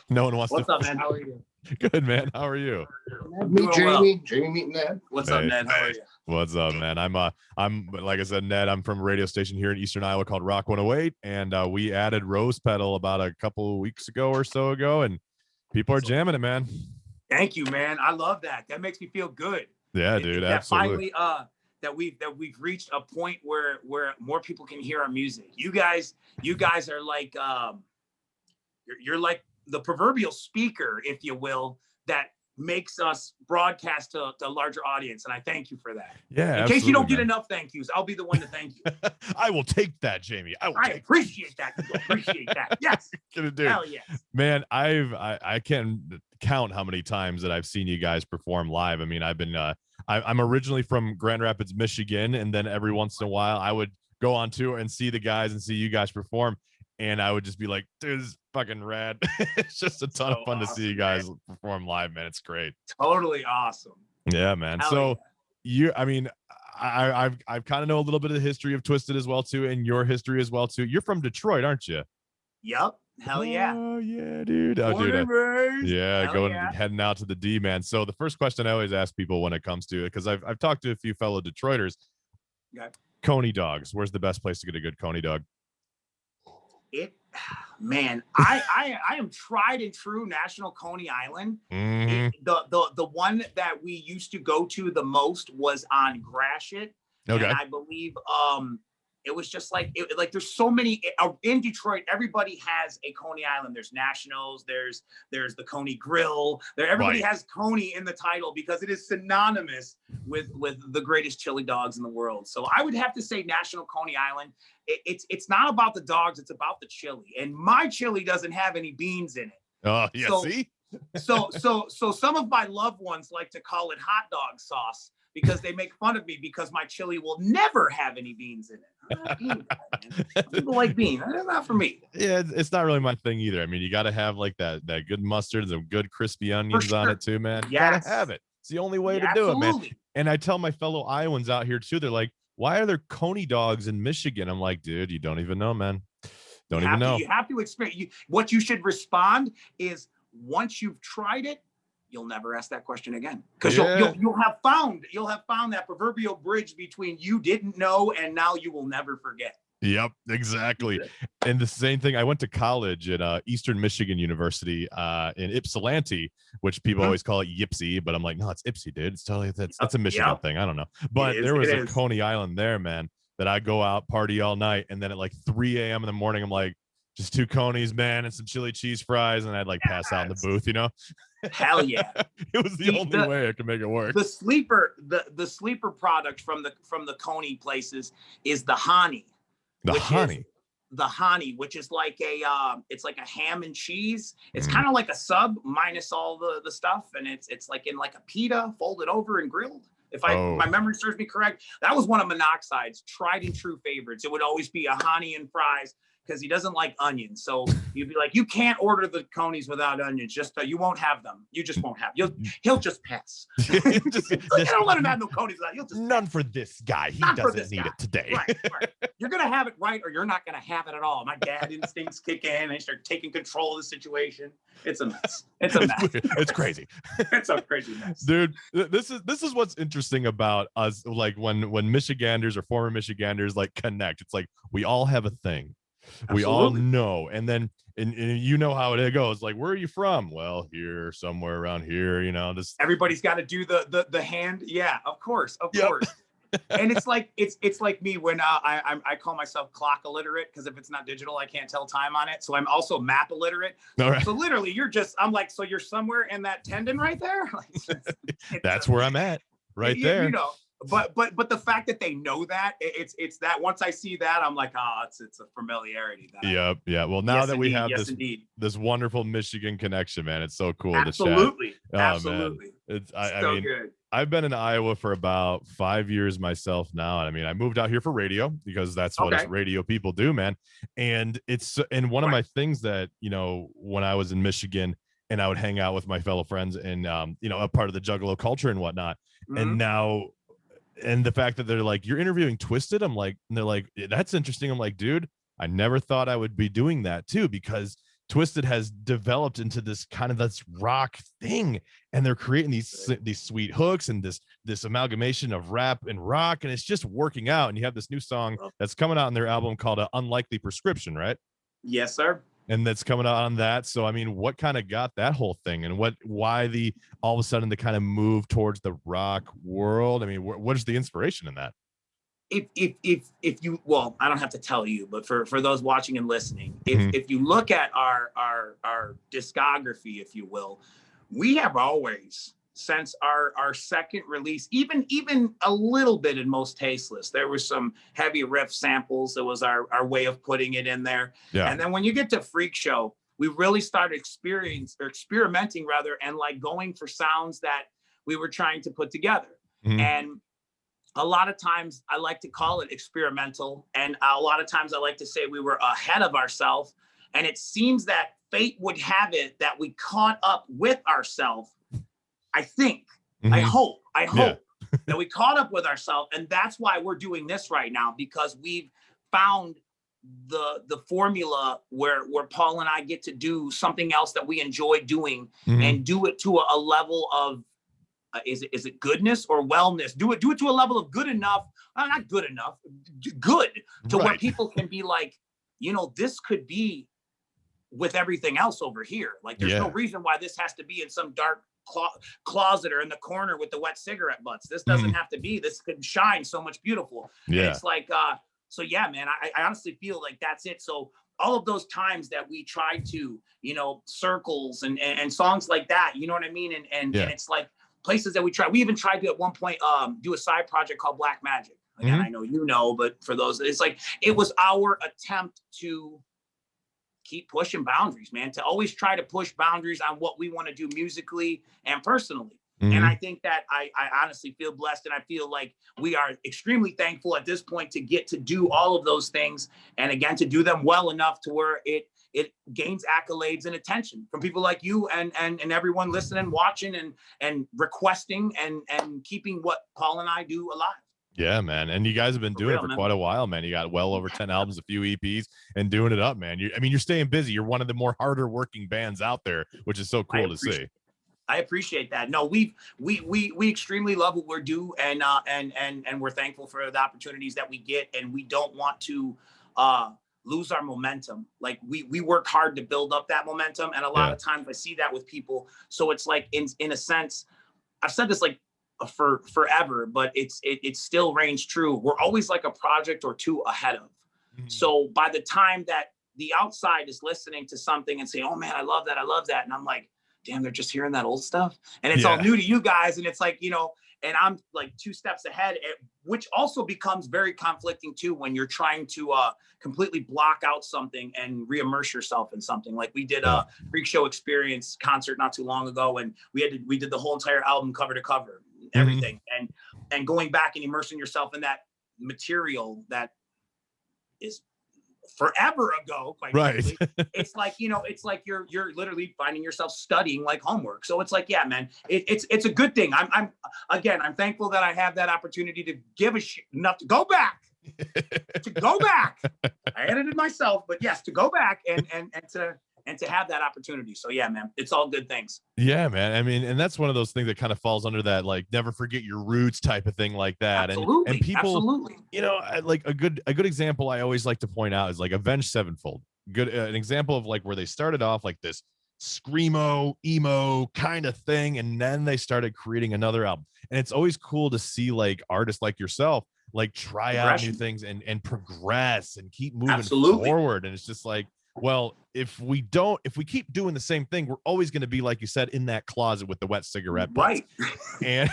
No one wants What's to. up, man? How are you? Good, man. How are you? Meet Jamie. Well. Jamie meeting Ned. What's up, Ned? How are you? What's up, man? I'm like I said, Ned. I'm from a radio station here in Eastern Iowa called Rock 108, and we added Rose Pedal about a couple of weeks ago or so ago, and people are jamming it, man. Thank you, man. I love that. That makes me feel good. Yeah, dude. Absolutely. Finally, that we've reached a point where more people can hear our music. You guys are like you're like the proverbial speaker, if you will, that makes us broadcast to a larger audience, and I thank you for that. Yeah. In case you don't get enough thank yous, I'll be the one to thank you. I will take that, Jamie. I appreciate that. You appreciate that. Yes. Dude. Hell yes. Man, I can't count how many times that I've seen you guys perform live. I mean, I've been I'm originally from Grand Rapids, Michigan, and then every once in a while I would go on tour and see the guys and see you guys perform, and I would just be like, dude, this is fucking rad. It's just a ton of fun to see you guys perform live, man. It's great. Totally awesome. Yeah, man. Hell so yeah. I mean, I've kind of know a little bit of the history of Twiztid as well too, and your history as well too. You're from Detroit, aren't you? Yep. Hell yeah. Oh yeah, dude. Oh, Born and raised. Yeah, Hell yeah. Heading out to the D, man. So the first question I always ask people when it comes to it, because I've talked to a few fellow Detroiters. Okay. Coney dogs. Where's the best place to get a good coney dog? Man, I am tried and true National Coney Island. Mm-hmm. The one that we used to go to the most was on Gratiot. Okay. And I believe it was just like there's so many in Detroit. Everybody has a Coney Island. There's Nationals. There's the Coney Grill. Everybody has Coney in the title because it is synonymous with the greatest chili dogs in the world. So I would have to say National Coney Island. It's not about the dogs. It's about the chili. And my chili doesn't have any beans in it. Oh yeah. See. So some of my loved ones like to call it hot dog sauce because they make fun of me because my chili will never have any beans in it. People like beans. That's not for me. Yeah, it's not really my thing either. I mean, you got to have like that good mustard, some good crispy onions on it too, man. You gotta have it. It's the only way to do it, man. And I tell my fellow Iowans out here too, they're like, why are there coney dogs in Michigan? I'm like, dude, you don't even know, man. Don't even know. You have to experience. What you should respond is once you've tried it, you'll never ask that question again because you'll have found that proverbial bridge between you didn't know and now you will never forget. Yep, exactly. And the same thing. I went to college at Eastern Michigan University in Ypsilanti, which people always call it Yipsy, but I'm like, no, it's Ipsy, dude. It's totally that's a Michigan thing. I don't know, but there was a Coney Island there, man, that I go out party all night, and then at like 3 a.m. in the morning, I'm like, just 2 conies, man, and some chili cheese fries, and I'd like pass out in the booth, you know. Hell yeah. It was the only way I could make it work. The sleeper product from the Coney places is the honey. The honey, which is like it's like a ham and cheese. It's kind of like a sub minus all the stuff, and it's like in like a pita folded over and grilled. If my memory serves me correct, that was one of Monoxide's tried and true favorites. It would always be a honey and fries because he doesn't like onions. So you'd be like, you can't order the conies without onions. Just you won't have them. You just won't have. He'll just pass. Don't let him have no conies. He'll just none pass. For this guy. He doesn't need it today. Right. You're gonna have it right, or you're not gonna have it at all. My dad instincts kick in, and they start taking control of the situation. It's a mess. It's a mess. It's crazy. It's a crazy mess, dude. This is what's interesting about us. Like when Michiganders or former Michiganders like connect, it's like we all have a thing. Absolutely. We all know, and then and you know how it goes. Like, where are you from? Well, here, somewhere around here. You know, this. Everybody's got to do the hand. Yeah, of course. And it's like me when I call myself clock illiterate because if it's not digital, I can't tell time on it. So I'm also map illiterate. Right. So literally, I'm like, so you're somewhere in that tendon right there. That's where I'm at, right there. You know. But the fact that they know that it's that once I see that I'm like, it's a familiarity. Yeah. Well, now that we have this wonderful Michigan connection, man, it's so cool. Absolutely. To chat. Absolutely. Man. I mean, good. I've been in Iowa for about 5 years myself now. And I mean, I moved out here for radio because that's what us radio people do, man. And one of my things that, you know, when I was in Michigan and I would hang out with my fellow friends and, you know, a part of the Juggalo culture and whatnot. Mm-hmm. And now, and the fact that they're like, you're interviewing Twiztid. I'm like, and they're like, that's interesting. I'm like, dude, I never thought I would be doing that too, because Twiztid has developed into this kind of this rock thing, and they're creating these sweet hooks and this amalgamation of rap and rock, and it's just working out. And you have this new song that's coming out on their album called Unlikely Prescription, right? Yes, sir. And that's coming out on that. So I mean, what kind of got that whole thing, and why all of a sudden the kind of move towards the rock world? I mean, what is the inspiration in that? If you, well, I don't have to tell you, but for those watching and listening, if you look at our discography, if you will, we have always, since our second release, even a little bit in Most Tasteless, there was some heavy riff samples. It was our way of putting it in there. Yeah. And then when you get to Freak Show, we really started experimenting rather, and like going for sounds that we were trying to put together. And a lot of times I like to call it experimental. And a lot of times I like to say we were ahead of ourselves. And it seems that fate would have it that we caught up with ourselves. I think, I hope that we caught up with ourselves. And that's why we're doing this right now, because we've found the formula where Paul and I get to do something else that we enjoy doing and do it to a level of, is it goodness or wellness? Do it to a level of good enough, not good enough, good to where people can be like, you know, this could be with everything else over here. Like there's no reason why this has to be in some dark closet or in the corner with the wet cigarette butts. This doesn't have to be. This could shine so much beautiful. Yeah. And it's like, so yeah, man, I honestly feel like that's it. So all of those times that we tried to, you know, circles and songs like that, you know what I mean? And it's like, places that we even tried to at one point do a side project called Black Magic. Again, I know you know, but for those, it's like it was our attempt to keep pushing boundaries, man, to always try to push boundaries on what we want to do musically and personally. And I think that I honestly feel blessed, and I feel like we are extremely thankful at this point to get to do all of those things, and again to do them well enough to where it gains accolades and attention from people like you and everyone listening, watching, and requesting and keeping what Paul and I do alive. Yeah, man. And you guys have been doing it for quite a while, man. You got well over 10 albums, a few EPs, and doing it up, man. You're staying busy. You're one of the more harder working bands out there, which is so cool to see. I appreciate that. No, we extremely love what we're doing, and we're thankful for the opportunities that we get, and we don't want to lose our momentum. Like we work hard to build up that momentum, and a lot of times I see that with people. So it's like in a sense, I've said this like for forever, but it still reigns true. We're always like a project or two ahead of. So by the time that the outside is listening to something and say, "Oh man, I love that," and I'm like, damn, they're just hearing that old stuff, and it's all new to you guys, and it's like, you know, and I'm like 2 steps ahead, which also becomes very conflicting too when you're trying to completely block out something and re-immerse yourself in something. Like we did a Freak Show Experience concert not too long ago, and we did the whole entire album cover to cover, everything, and going back and immersing yourself in that material that is forever ago, quite frankly. It's like, you know, it's like you're literally finding yourself studying like homework. So it's like, yeah, man, it's a good thing. I'm thankful that I have that opportunity to give a shit enough to go back. I edited myself, but yes, to go back and to have that opportunity. So yeah, man, it's all good things. Yeah, man. I mean, and that's one of those things that kind of falls under that, like, never forget your roots type of thing like that. Absolutely. And people, absolutely. You know, like a good example I always like to point out is like Avenged Sevenfold. An example of like where they started off like this screamo, emo kind of thing, and then they started creating another album. And it's always cool to see like artists like yourself like try out new things and progress and keep moving forward. And it's just like, well, if we keep doing the same thing, we're always going to be, like you said, in that closet with the wet cigarette butts. And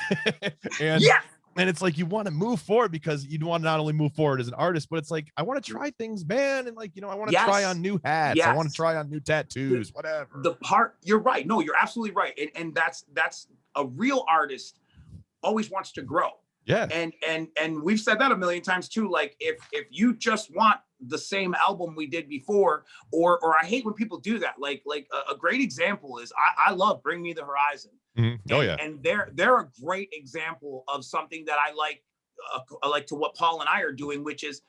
and it's like you want to move forward because you want to not only move forward as an artist, but it's like, I want to try things, man. And like, you know, I want to try on new hats. I want to try on new tattoos, whatever. You're right. No, you're absolutely right. And that's a real artist always wants to grow. Yeah. And we've said that a million times too. Like if you just want the same album we did before, or I hate when people do that. Like a great example is I love Bring Me the Horizon. And they're a great example of something that I like to what Paul and I are doing, which is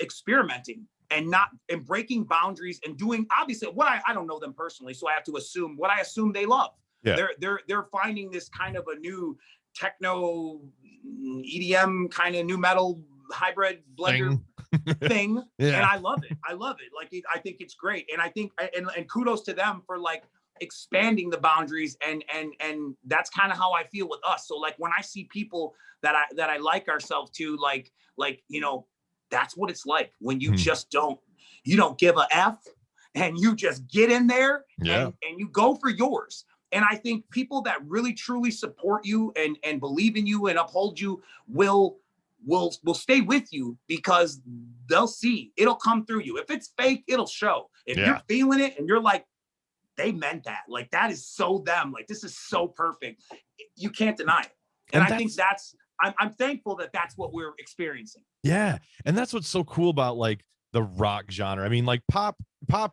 experimenting and breaking boundaries and doing obviously what I don't know them personally, so I have to assume what I assume they love. Yeah. They're finding this kind of a new techno EDM kind of new metal hybrid blender thing. Yeah. And I love it. Like I think it's great. And I think and kudos to them for like expanding the boundaries and that's kind of how I feel with us. So like when I see people that I like ourselves to, like you know, that's what it's like when you just don't give a F and you just get in there and you go for yours. And I think people that really truly support you and believe in you and uphold you will stay with you because they'll see it'll come through you. If it's fake, it'll show. If you're feeling it and you're like, they meant that, like that is so them, like this is so perfect, you can't deny it. And I think I'm thankful that that's what we're experiencing. Yeah. And that's what's so cool about like the rock genre. I mean, like pop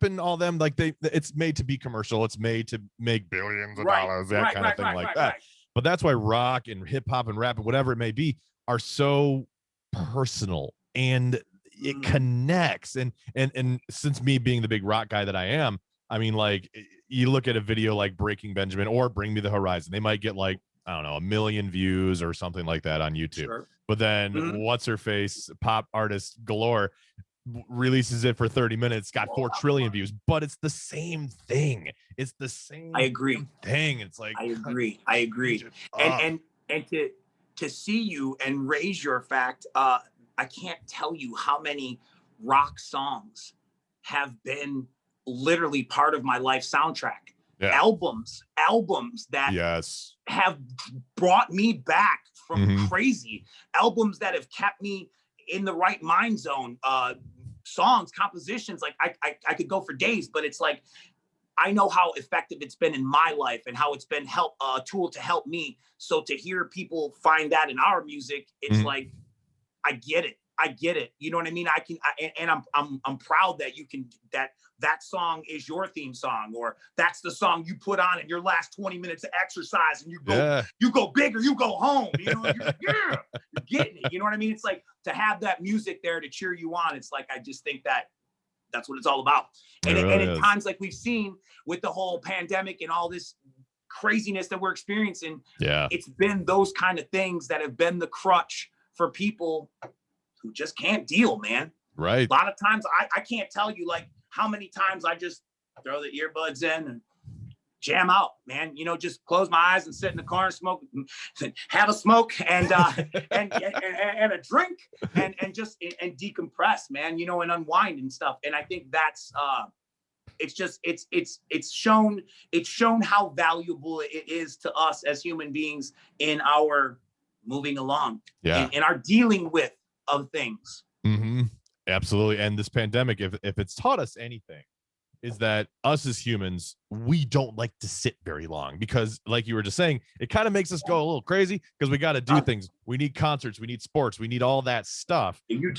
and all them, like it's made to be commercial. It's made to make billions of dollars, that kind of thing like that. But that's why rock and hip hop and rap and whatever it may be are so personal and it connects. And since me being the big rock guy that I am, I mean, like you look at a video like Breaking Benjamin or Bring Me the Horizon, they might get like, I don't know, 1 million views or something like that on YouTube. Sure. But then what's her face, pop artist galore, releases it for 30 minutes, got 4 trillion views, but it's the same thing. It's the same thing. It's like I agree. And to see you and raise your fact, I can't tell you how many rock songs have been literally part of my life soundtrack. Albums that have brought me back from crazy, albums that have kept me in the right mind zone, songs, compositions, like I could go for days, but it's like I know how effective it's been in my life and how it's been a tool to help me. So to hear people find that in our music, it's like I get it. You know what I mean? I'm proud that you can that song is your theme song, or that's the song you put on in your last 20 minutes of exercise, and you go big or you go home. You know, you're getting it. You know what I mean? It's like to have that music there to cheer you on. It's like I just think that's what it's all about. And in times like we've seen with the whole pandemic and all this craziness that we're experiencing, it's been those kind of things that have been the crutch for people who just can't deal, man. Right. A lot of times I can't tell you like how many times I just throw the earbuds in and jam out, man. You know, just close my eyes and sit in the car and smoke, have a smoke and a drink and just decompress, man, you know, and unwind and stuff. And I think that's it's shown how valuable it is to us as human beings in our moving along, in our dealing with of things. Absolutely. And this pandemic, if it's taught us anything, is that us as humans, we don't like to sit very long because, like you were just saying, it kind of makes us go a little crazy because we got to do things. We need concerts, we need sports, we need all that stuff. You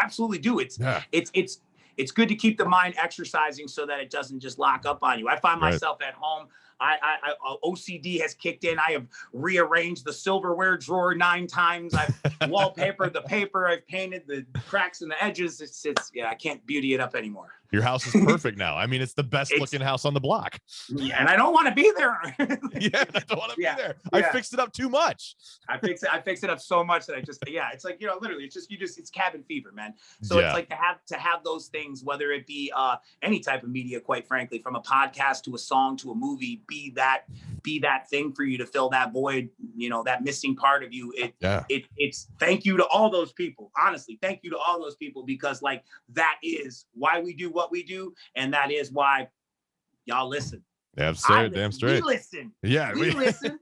absolutely do. It's good to keep the mind exercising so that it doesn't just lock up on you. I find myself at home. I OCD has kicked in. I have rearranged the silverware drawer 9 times. I've wallpapered the paper. I've painted the cracks and the edges. It's I can't beauty it up anymore. Your house is perfect now. I mean, it's the best looking house on the block. Yeah, and I don't want to be there. I don't want to be there. I fixed it up too much. I fix it up so much that I just it's like, you know, literally it's cabin fever, man. So it's like to have those things, whether it be any type of media, quite frankly, from a podcast to a song to a movie, be that thing for you to fill that void, you know, that missing part of you. It's thank you to all those people. Honestly, thank you to all those people, because like that is why we do what we do, and that is why y'all listen. Damn straight. We listen. Yeah, we listen.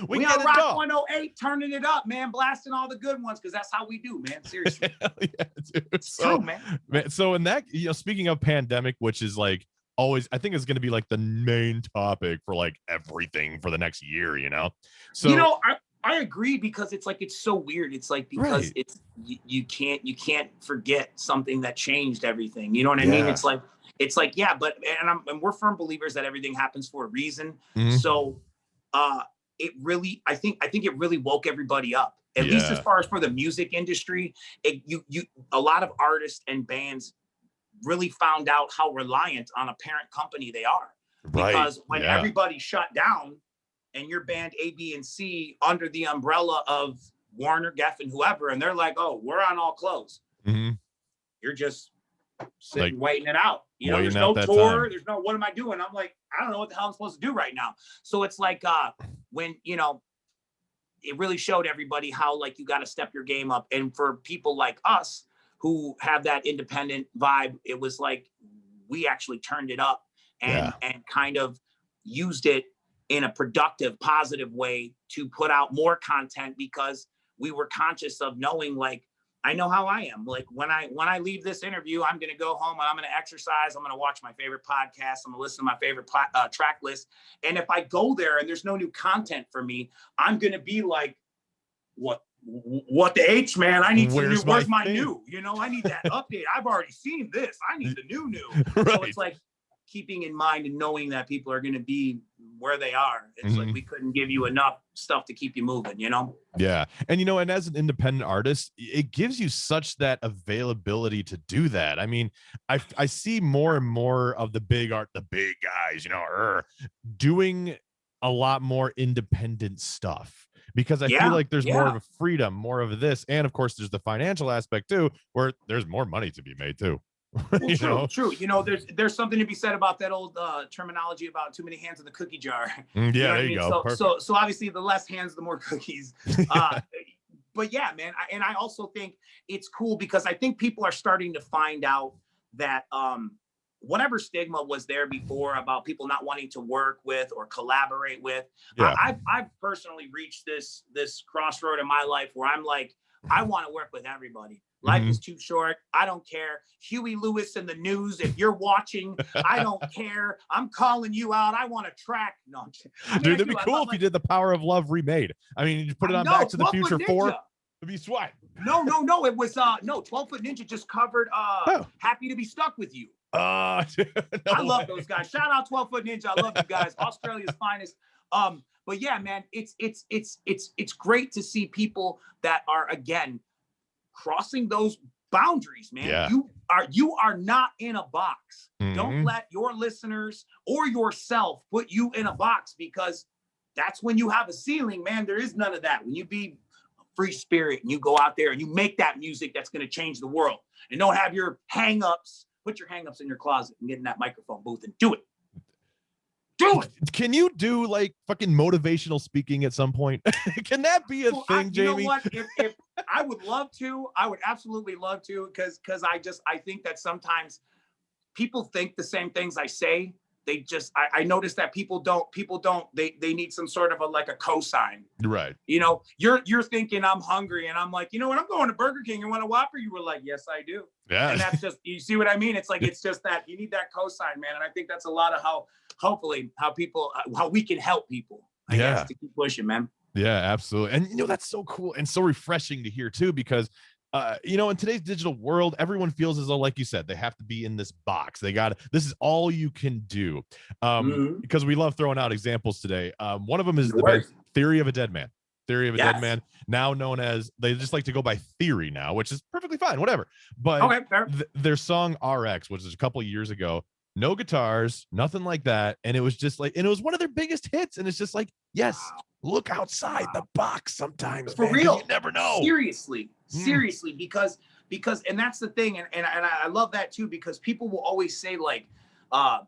we on Rock 108, turning it up, man, blasting all the good ones, because that's how we do, man. Seriously. It's true, man. So in that, you know, speaking of pandemic, which is like always, I think is going to be like the main topic for like everything for the next year, you know? So, you know, I agree, because it's like, it's so weird. It's like, because it's, you can't forget something that changed everything. You know what I mean? It's like, but, and we're firm believers that everything happens for a reason. So, it really, I think it really woke everybody up. At least as far as for the music industry, a lot of artists and bands really found out how reliant on a parent company they are. Right. Because when everybody shut down and your band A, B, and C under the umbrella of Warner, Geffen, whoever, and they're like, oh, we're on all close. You're just sitting, waiting it out. You know, there's no tour. There's no, what am I doing? I'm like, I don't know what the hell I'm supposed to do right now. So it's like when, you know, it really showed everybody how like you got to step your game up. And for people like us who have that independent vibe, it was like we actually turned it up and kind of used it in a productive, positive way to put out more content, because we were conscious of knowing, like, I know how I am. Like when I leave this interview, I'm going to go home and I'm going to exercise. I'm going to watch my favorite podcast. I'm going to listen to my favorite track list. And if I go there and there's no new content for me, I'm going to be like, what the H, man? I need to where's my new? You know, I need that update. I've already seen this. I need the new. Right. So it's like keeping in mind and knowing that people are going to be where they are. It's like we couldn't give you enough stuff to keep you moving, you know? Yeah. And, you know, and as an independent artist, it gives you such that availability to do that. I mean, I see more and more of the big guys, you know, doing a lot more independent stuff, because I feel like there's more of a freedom, more of this. And of course, there's the financial aspect too, where there's more money to be made too. Well, true. You know, there's something to be said about that old terminology about too many hands in the cookie jar. Yeah, there you go. So obviously, the less hands, the more cookies. But yeah, man. I also think it's cool because I think people are starting to find out that whatever stigma was there before about people not wanting to work with or collaborate with, I've personally reached this crossroad in my life where I'm like, I want to work with everybody. Life is too short. I don't care. Huey Lewis in the news. If you're watching, I don't care. I'm calling you out. I want to track. No, dude, it'd be cool if you did The Power of Love remade. I mean, you put it on Back to the Future 4. It'd be sweat. No. It was 12 Foot Ninja just covered Happy to Be Stuck with You. I love those guys. Shout out 12 Foot Ninja. I love you guys. Australia's finest. But yeah, man, it's great to see people that are, again, crossing those boundaries, man. Yeah. You are not in a box. Don't let your listeners or yourself put you in a box, because that's when you have a ceiling, man. There is none of that. When you be a free spirit and you go out there and you make that music that's going to change the world, and don't have your hang-ups. Put your hang-ups in your closet and get in that microphone booth and do it. Do it. Can you do like fucking motivational speaking at some point? Can that be a thing, Jamie? You know what? If I would love to, I would absolutely love to, because I think that sometimes people think the same things I say. They just I notice that people don't they need some sort of a cosign. Right. You know, you're thinking I'm hungry and I'm like, you know what, I'm going to Burger King and want a Whopper. You were like, yes, I do. Yeah. And that's just, you see what I mean? It's like, it's just that you need that cosign, man. And I think that's a lot of how we can help people, I guess, to keep pushing, man. Yeah, absolutely. And you know, that's so cool and so refreshing to hear too, because you know, in today's digital world, everyone feels as though, like you said, they have to be in this box. This is all you can do. Because we love throwing out examples today. One of them is the Theory of a Dead Man. Theory of a Dead Man, now known as, they just like to go by Theory now, which is perfectly fine, whatever. But their song RX, which was a couple of years ago, no guitars, nothing like that. And it was just like, and it was one of their biggest hits. And it's just like, yes, look outside the box sometimes. For real. You never know. Seriously, because, and that's the thing. And I love that too, because people will always say like, and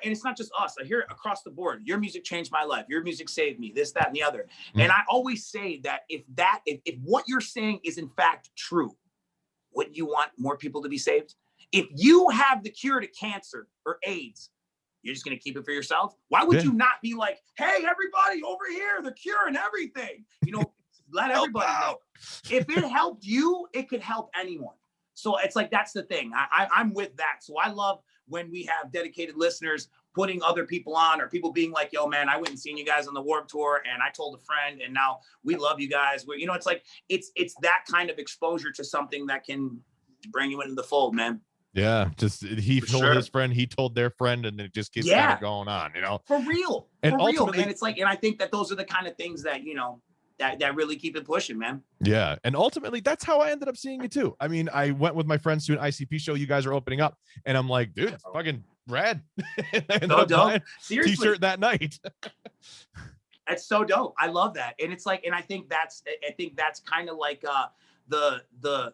it's not just us. I hear it across the board. Your music changed my life. Your music saved me. This, that, and the other. And I always say that if what you're saying is in fact true, wouldn't you want more people to be saved? If you have the cure to cancer or AIDS, you're just going to keep it for yourself. Why would you not be like, hey, everybody over here, the cure and everything, you know, let everybody know. If it helped you, it could help anyone. So it's like, that's the thing. I'm with that. So I love when we have dedicated listeners putting other people on, or people being like, yo, man, I went and seen you guys on the Warped Tour and I told a friend and now we love you guys. You know, it's like, it's that kind of exposure to something that can bring you into the fold, man. Yeah, just he told his friend, he told their friend, and it just keeps kind of going on, you know. For real, man. It's like, and I think that those are the kind of things that, you know, that really keep it pushing, man. Yeah. And ultimately, that's how I ended up seeing you too. I mean, I went with my friends to an ICP show. You guys are opening up, and I'm like, dude, it's fucking rad. I ended up buying Seriously. T-shirt that night. That's so dope. I love that. And it's like, and I think that's kind of like the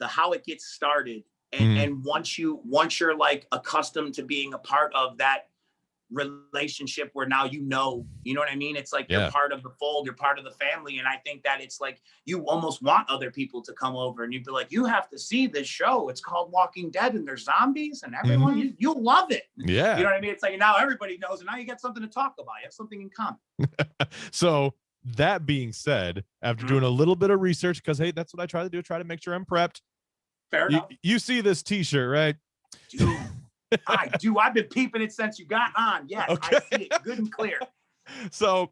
how it gets started. And once you're like accustomed to being a part of that relationship where now you know what I mean? It's like you're part of the fold, you're part of the family. And I think that it's like you almost want other people to come over and you'd be like, you have to see this show. It's called Walking Dead and there's zombies and everyone, you'll love it. Yeah. You know what I mean? It's like now everybody knows and now you got something to talk about. You have something in common. So that being said, after doing a little bit of research, because hey, that's what I try to do, try to make sure I'm prepped. Fair enough. You see this T-shirt, right? Dude. I do. I've been peeping it since you got on. Yes, okay. I see it good and clear. So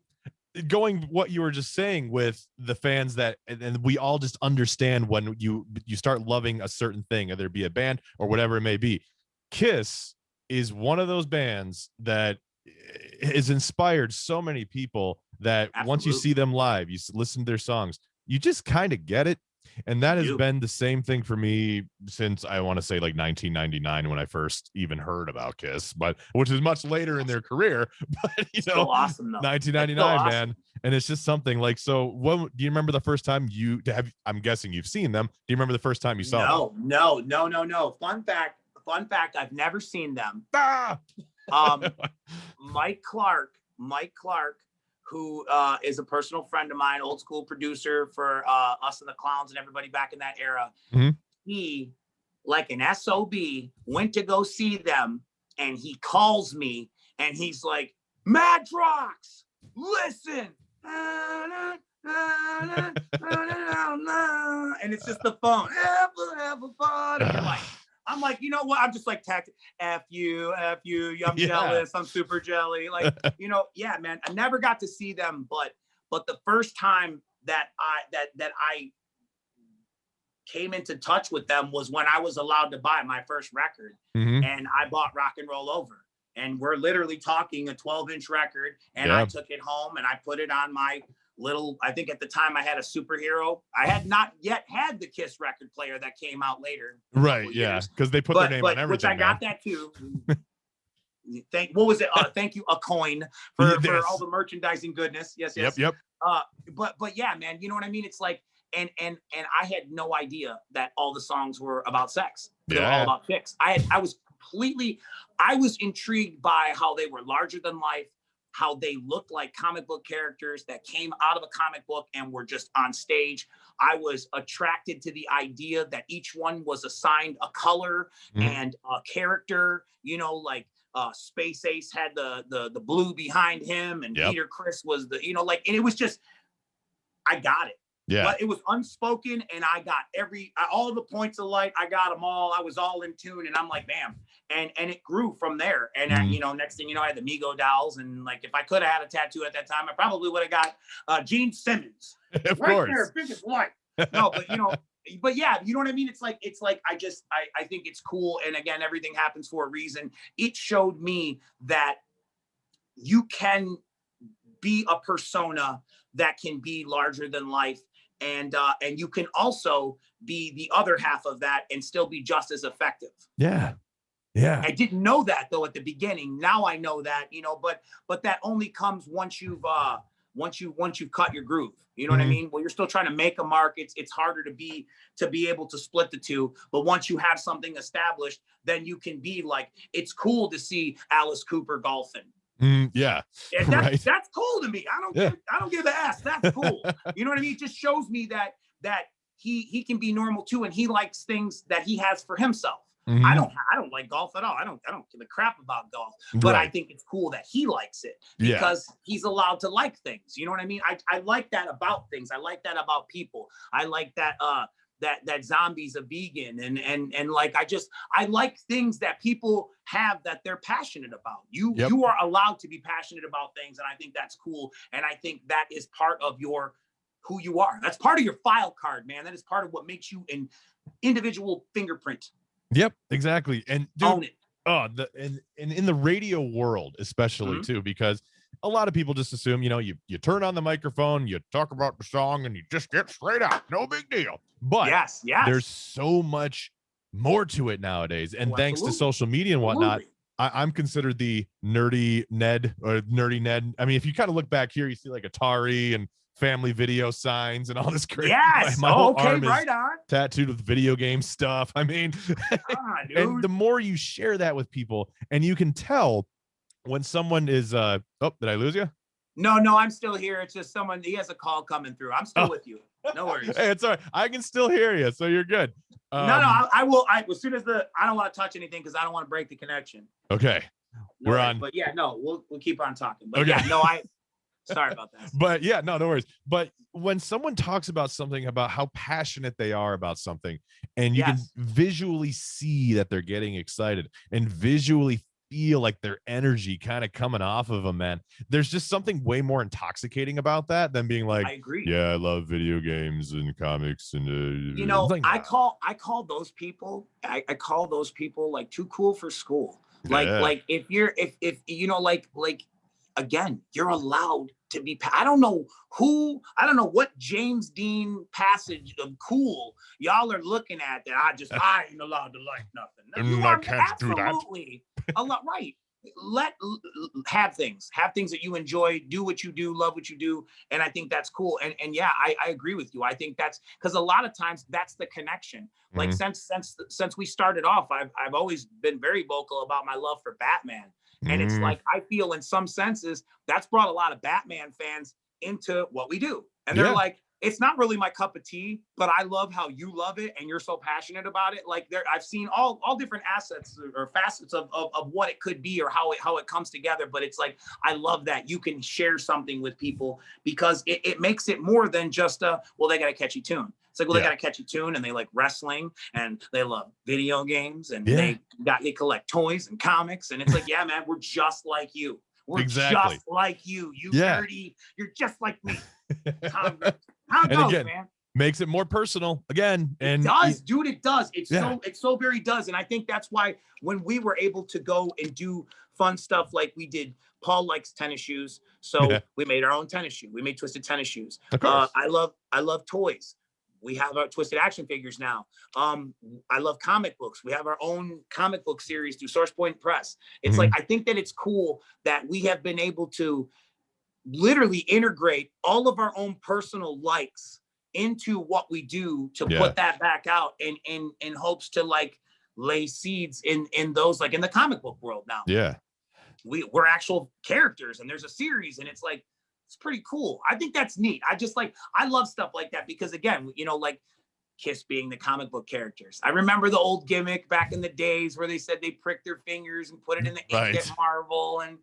going what you were just saying with the fans that, and we all just understand when you start loving a certain thing, whether it be a band or whatever it may be. Kiss is one of those bands that has inspired so many people that once you see them live, you listen to their songs, you just kind of get it. And that has been the same thing for me since I want to say like 1999 when I first even heard about Kiss, but which is much later in their career. But you know, awesome, 1999, awesome. Man, and it's just something like. So, what do you remember the first time you have? I'm guessing you've seen them. Do you remember the first time you saw them? No. Fun fact. I've never seen them. Mike Clark, who is a personal friend of mine, old school producer for Us and the Clowns and everybody back in that era. He, like an SOB, went to go see them, and he calls me, and he's like, Madrox, listen. And it's just the phone. Have fun. And you're like, I'm like, you know what? I'm just like, F you. I'm jealous. I'm super jelly. Like, yeah, man. I never got to see them, but the first time that I came into touch with them was when I was allowed to buy my first record, and I bought Rock and Roll Over. And we're literally talking a 12-inch record, and I took it home and I put it on my little, I think at the time I had a Superhero. I had not yet had the Kiss record player that came out later. Right, yeah, because they put their name on everything. Which I got that too. Thank you, a coin for all the merchandising goodness. Yes. Yep. But yeah, man, you know what I mean? It's like, and I had no idea that all the songs were about sex. They were all about chicks. I was intrigued by how they were larger than life, how they looked like comic book characters that came out of a comic book and were just on stage. I was attracted to the idea that each one was assigned a color and a character, like Space Ace had the blue behind him, and Peter Criss was the, and it was just, I got it. Yeah. But it was unspoken, and I got all the points of light. I got them all. I was all in tune, and I'm like, bam. And it grew from there. And next thing you know, I had the Mego dolls, and like if I could have had a tattoo at that time, I probably would have got Gene Simmons. Of course. There, biggest white. No, but yeah, you know what I mean? It's like I think it's cool. And again, everything happens for a reason. It showed me that you can be a persona that can be larger than life. And you can also be the other half of that and still be just as effective. Yeah. I didn't know that though at the beginning. Now I know that, but that only comes once you've cut your groove. You know what I mean? Well, you're still trying to make a mark. It's harder to be able to split the two. But once you have something established, then you can be like, it's cool to see Alice Cooper golfing. That's cool to me. I don't give a ass. That's cool. You know what I mean? It just shows me that he can be normal too, and he likes things that he has for himself. I don't like golf at all. I don't give a crap about golf, but I think it's cool that he likes it because he's allowed to like things. You know what I mean? I like that about things. I like that about people. I like that that zombie's a vegan and like I like things that people have that they're passionate about. You are allowed to be passionate about things, and I think that's cool. And I think that is part of who you are. That's part of your file card, man. That is part of what makes you an individual fingerprint. Yep, exactly. And dude, own it. And in the radio world, especially too, because a lot of people just assume, you turn on the microphone, you talk about the song, and you just get straight out. No big deal. But yes, there's so much more to it nowadays. And thanks to social media and whatnot, I'm considered the nerdy Ned. I mean, if you kind of look back here, you see like Atari and family video signs and all this crazy. Yes. My whole arm right is on. tattooed with video game stuff. I mean, and the more you share that with people, and you can tell when someone is oh, did I lose you? No, I'm still here. It's just he has a call coming through. I'm still with you. No worries. Hey, it's all right. I can still hear you, so you're good. I will. As soon as I don't want to touch anything because I don't want to break the connection. Okay. We're on. But yeah, no, we'll keep on talking. But okay. Yeah, no, sorry about that. But yeah, no worries. But when someone talks about something, about how passionate they are about something, and you can visually see that they're getting excited and visually feel like their energy kind of coming off of them, man, there's just something way more intoxicating about that than being like, I agree. Yeah, I love video games and comics and like I call those people like too cool for school. Like if again, you're allowed to be. I don't know what James Dean passage of cool y'all are looking at that I ain't allowed to like nothing. You are absolutely a lot right. Have things that you enjoy, do what you do, love what you do, and I think that's cool. And yeah, I agree with you. I think that's because a lot of times that's the connection. Like since we started off, I've always been very vocal about my love for Batman. And it's like, I feel in some senses that's brought a lot of Batman fans into what we do. And they're like, it's not really my cup of tea, but I love how you love it and you're so passionate about it. Like I've seen all different assets or facets of what it could be or how it comes together. But it's like, I love that you can share something with people because it makes it more than just they got a catchy tune. It's like, they got a catchy tune and they like wrestling and they love video games and they collect toys and comics. And it's like, yeah, man, we're just like you. We're just like you. You nerdy. You're just like me. How it goes, man. Makes it more personal again. And it does, dude. It does. It so very does. And I think that's why when we were able to go and do fun stuff like we did, Paul likes tennis shoes. So we made our own tennis shoe. We made Twiztid tennis shoes. I love toys. We have our Twiztid action figures now. I love comic books. We have our own comic book series through Source Point Press. It's like, I think that it's cool that we have been able to literally integrate all of our own personal likes into what we do to put that back out in hopes to like lay seeds in those, like in the comic book world now. Yeah. We're actual characters and there's a series and it's like, it's pretty cool. I think that's neat. I love stuff like that because again, like Kiss being the comic book characters. I remember the old gimmick back in the days where they said they pricked their fingers and put it in the ink at Marvel. And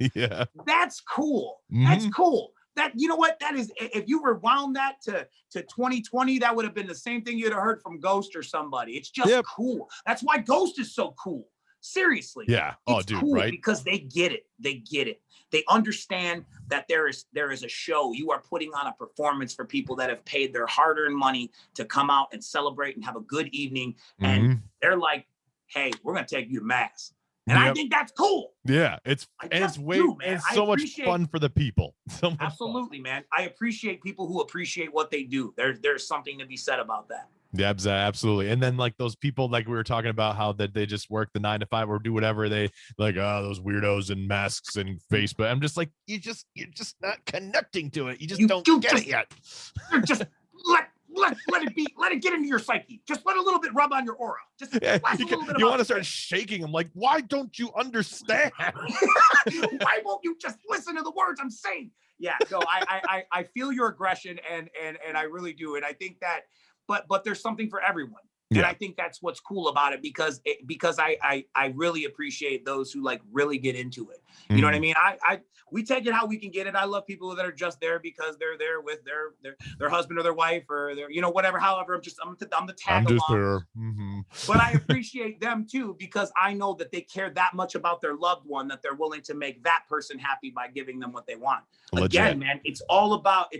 that's cool. That's cool. That, you know what, that is, if you rewound that to 2020, that would have been the same thing you'd have heard from Ghost or somebody. It's just cool. That's why Ghost is so cool. Seriously. Yeah. It's cool right? Because they get it. They understand that there is a show. You are putting on a performance for people that have paid their hard-earned money to come out and celebrate and have a good evening. And they're like, hey, we're going to take you to mass. And I think that's cool. Yeah. It's so much fun for the people. So much absolutely, man. I appreciate people who appreciate what they do. There's something to be said about that. Yeah, absolutely. And then like those people, like we were talking about how that they just work the 9 to 5 or do whatever they like, those weirdos and masks and face. But I'm just like, you're just not connecting to it. You don't get it yet. You're just let it be. Let it get into your psyche. Just let a little bit rub on your aura. Just you want to start shaking. I'm like, why don't you understand? Why won't you just listen to the words I'm saying? Yeah, no, I feel your aggression and I really do. And I think that, but there's something for everyone. And I think that's what's cool about it because I really appreciate those who like really get into it. You know what I mean? We take it how we can get it. I love people that are just there because they're there with their husband or their wife or their, whatever, however, I'm the tag along. Just there. But I appreciate them too, because I know that they care that much about their loved one that they're willing to make that person happy by giving them what they want. Legit. Again, man, it's all about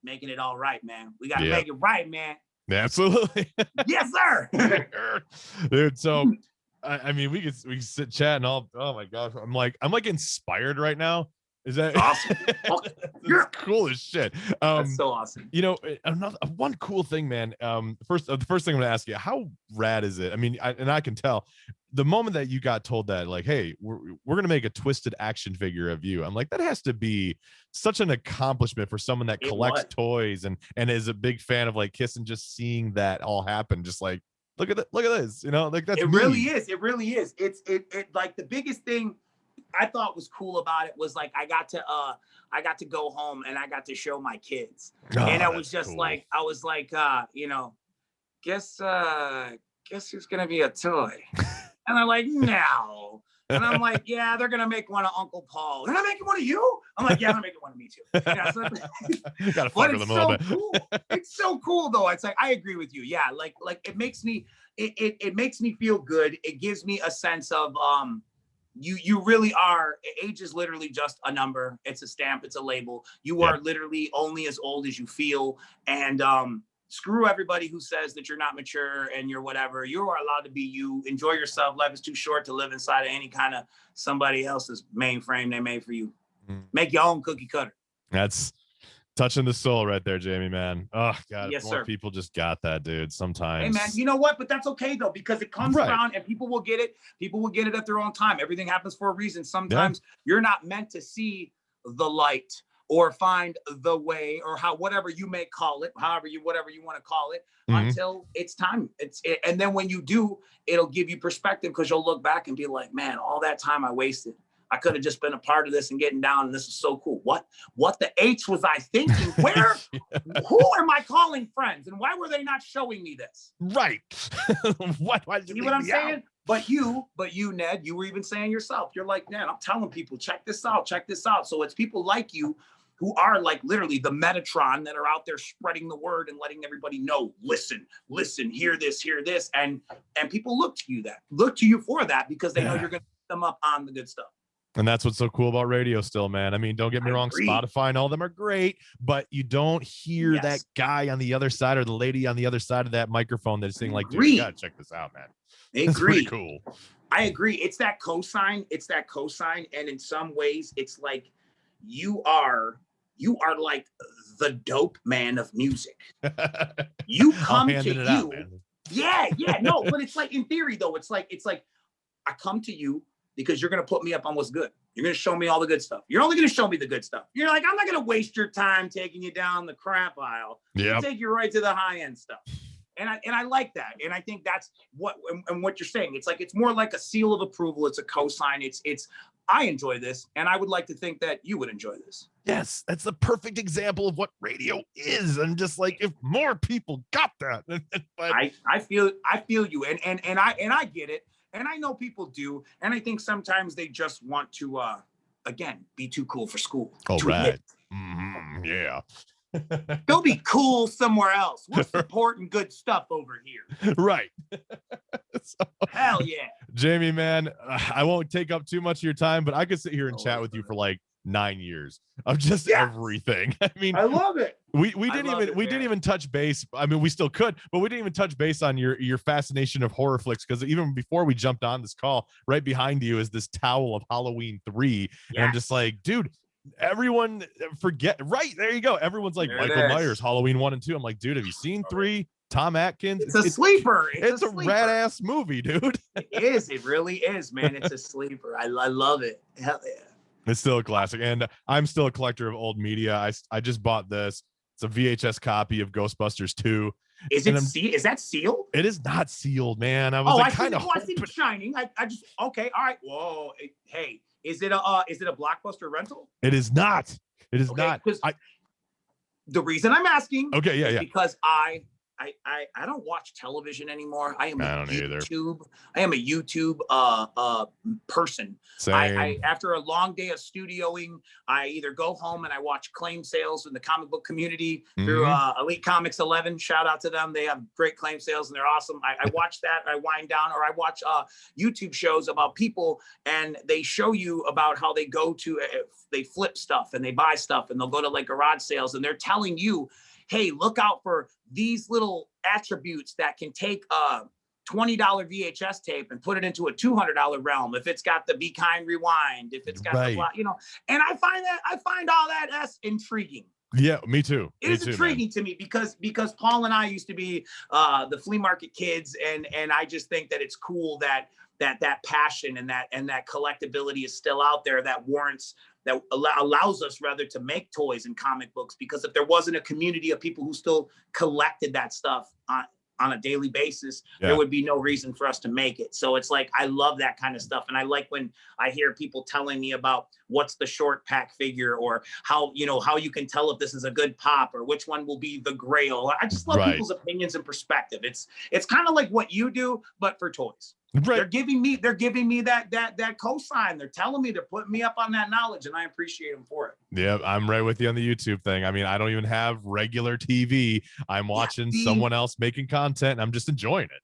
making it all right, man. We got to make it right, man. Absolutely. Yes, sir. Dude, so I mean we can sit chat and all. Oh my gosh, I'm like inspired right now Is that awesome? That's cool as shit. That's so awesome. You know, another one cool thing, man. The first thing I'm gonna ask you, how rad is it? I mean, I can tell the moment that you got told that, like, hey, we're gonna make a Twiztid action figure of you. I'm like, that has to be such an accomplishment for someone that collects toys and is a big fan of like Kiss, and just seeing that all happen, just like, look at this, you know, like that's it really is. It really is. It's like the biggest thing I thought was cool about it was like I got to go home and I got to show my kids. And I was just cool. Like, I was like, you know, guess who's gonna be a toy? And they're like, no. And I'm like, yeah, they're gonna make one of Uncle Paul. They're not making one of you? I'm like, yeah, they're making one of me too. Yeah, so, gotta fuck with them a little bit. Cool. It's so cool though. It's like, I agree with you. Yeah, like it makes me feel good. It gives me a sense of you really are. Age is literally just a number. It's a stamp, it's a label. You are literally only as old as you feel. And screw everybody who says that you're not mature and you're whatever. You are allowed to be you. Enjoy yourself. Life is too short to live inside of any kind of somebody else's mainframe they made for you. Make your own cookie cutter. That's touching the soul right there, Jamie, man. Oh God, yes, more people just got that, dude. Sometimes. Hey man, you know what? But that's okay though, because it comes around and people will get it. People will get it at their own time. Everything happens for a reason. Sometimes you're not meant to see the light or find the way, or whatever you may call it, whatever you want to call it, until it's time. And then when you do, it'll give you perspective, because you'll look back and be like, man, all that time I wasted. I could have just been a part of this and getting down, and this is so cool. What the H was I thinking? Where? Who am I calling friends? And why were they not showing me this? Right. Why did you see what I'm saying? Out? But you, Ned, you were even saying yourself, you're like, man, I'm telling people, check this out. So it's people like you who are like literally the Metatron that are out there spreading the word and letting everybody know, listen, hear this. And people look to you for that, because they know you're going to put them up on the good stuff. And that's what's so cool about radio still, man. I mean, don't get me wrong, Spotify and all of them are great, but you don't hear that guy on the other side or the lady on the other side of that microphone that's saying like, dude, you gotta check this out, man. It's pretty cool. I agree. It's that cosign. And in some ways it's like you are like the dope man of music. You come to you. Out, yeah. No, but it's like in theory though, it's like I come to you because you're going to put me up on what's good. You're going to show me all the good stuff. You're only going to show me the good stuff. You're like, I'm not going to waste your time taking you down the crap aisle. I'll take you right to the high end stuff. And I like that. And I think that's what you're saying. It's like, it's more like a seal of approval. It's a cosign. It's I enjoy this, and I would like to think that you would enjoy this. Yes, that's the perfect example of what radio is. And just like, if more people got that. But I feel you, and I get it. And I know people do. And I think sometimes they just want to, again, be too cool for school. Oh, right. Yeah. Go be cool somewhere else. We're supporting good stuff over here. Right. So, hell yeah. Jamie, man, I won't take up too much of your time, but I could sit here and chat with you for like 9 years of just everything. I mean, I love it. We didn't even touch base. I mean, we still could, but we didn't even touch base on your fascination of horror flicks, because even before we jumped on this call, right behind you is this towel of Halloween 3. And I'm just like, dude, everyone forget. Right there you go. Everyone's like, Michael Myers, Halloween 1 and 2. I'm like, dude, have you seen 3? Tom Atkins. It's a sleeper. It's a rad ass movie, dude. It is. It really is, man. It's a sleeper. I love it. Hell yeah. It's still a classic, and I'm still a collector of old media. I just bought this. It's a VHS copy of Ghostbusters 2. Is that sealed? It is not sealed, man. I was like, kind of. I see it shining. I just okay. All right. Whoa. Hey, is it a Blockbuster rental? It is not. It is not. The reason I'm asking. Okay. Yeah. Because I don't watch television anymore. I am a YouTube person. Same. After a long day of studioing, I either go home and I watch claim sales in the comic book community through Elite Comics 11. Shout out to them. They have great claim sales and they're awesome. I watch that. I wind down, or I watch YouTube shows about people, and they show you about how they go to, they flip stuff and they buy stuff, and they'll go to like garage sales, and they're telling you, hey, look out for these little attributes that can take $20 VHS tape and put it into a $200 realm. If it's got the Be Kind Rewind, if it's got the, you know, and I find all that intriguing. Yeah, me too. It is intriguing to me because Paul and I used to be the flea market kids, and I just think that it's cool that passion and that collectability is still out there, that warrants, that allows us rather to make toys and comic books, because if there wasn't a community of people who still collected that stuff on a daily basis, there would be no reason for us to make it. So it's like, I love that kind of stuff. And I like when I hear people telling me about what's the short pack figure, or how you can tell if this is a good pop, or which one will be the grail. I just love people's opinions and perspective. It's kind of like what you do, but for toys. Right. They're giving me that cosign. They're telling me, they're putting me up on that knowledge, and I appreciate them for it. Yeah, I'm right with you on the YouTube thing. I mean, I don't even have regular TV. I'm watching someone else making content, and I'm just enjoying it.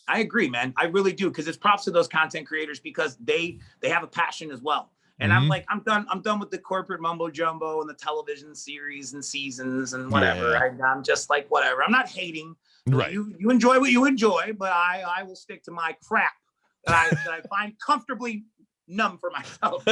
I agree, man. I really do, because it's props to those content creators, because they have a passion as well. And I'm like, I'm done with the corporate mumbo jumbo and the television series and seasons and whatever. I'm just like, whatever. I'm not hating. Right. You enjoy what you enjoy, but I will stick to my crap that I find comfortably numb for myself.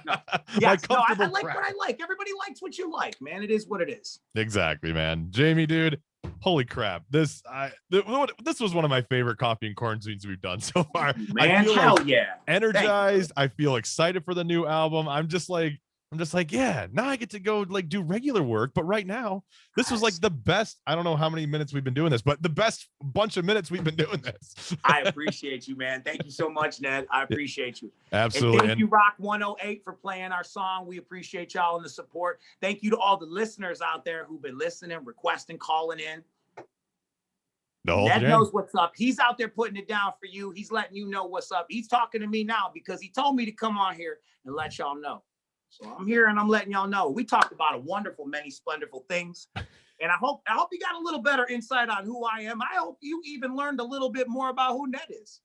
No. Yes, I like what I like. Everybody likes what you like, man. It is what it is. Exactly, man. Jamie, dude, holy crap. This was one of my favorite coffee and corn tunes we've done so far. Man, hell yeah. Energized. I feel excited for the new album. I'm just like, yeah, now I get to go like do regular work. But right now, this was like the best. I don't know how many minutes we've been doing this, but the best bunch of minutes we've been doing this. I appreciate you, man. Thank you so much, Ned. I appreciate you. Absolutely. And thank you, Rock 108, for playing our song. We appreciate y'all and the support. Thank you to all the listeners out there who've been listening, requesting, calling in. Ned knows what's up. He's out there putting it down for you. He's letting you know what's up. He's talking to me now because he told me to come on here and let y'all know. So I'm here and I'm letting y'all know. We talked about a wonderful, many splendorful things. And I hope you got a little better insight on who I am. I hope you even learned a little bit more about who Ned is.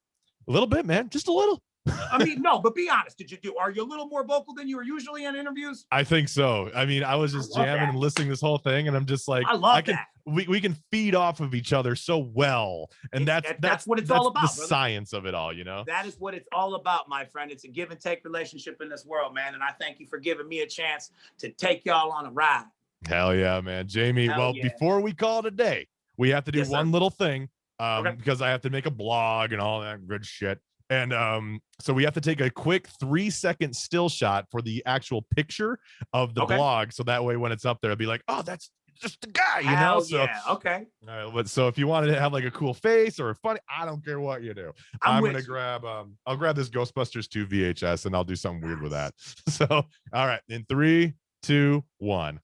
A little bit, man. Just a little. I mean, no, but be honest. Are you a little more vocal than you are usually in interviews? I think so. I mean, I was just jamming and listening to this whole thing, and I'm just like, I love that. We can feed off of each other so well, and that's what it's all about. The science of it all, you know. That is what it's all about, my friend. It's a give and take relationship in this world, man. And I thank you for giving me a chance to take y'all on a ride. Hell yeah, man, Jamie. Before we call it a day, we have to do one little thing, because I have to make a blog and all that good shit. And so we have to take a quick 3-second still shot for the actual picture of the blog. So that way, when it's up there, it'll be like, oh, that's just the guy, you know? So, yeah, okay. All right, but so if you wanted to have like a cool face or a funny, I don't care what you do. I'm gonna grab I'll grab this Ghostbusters 2 VHS and I'll do something weird with that. So all right, in 3, 2, 1.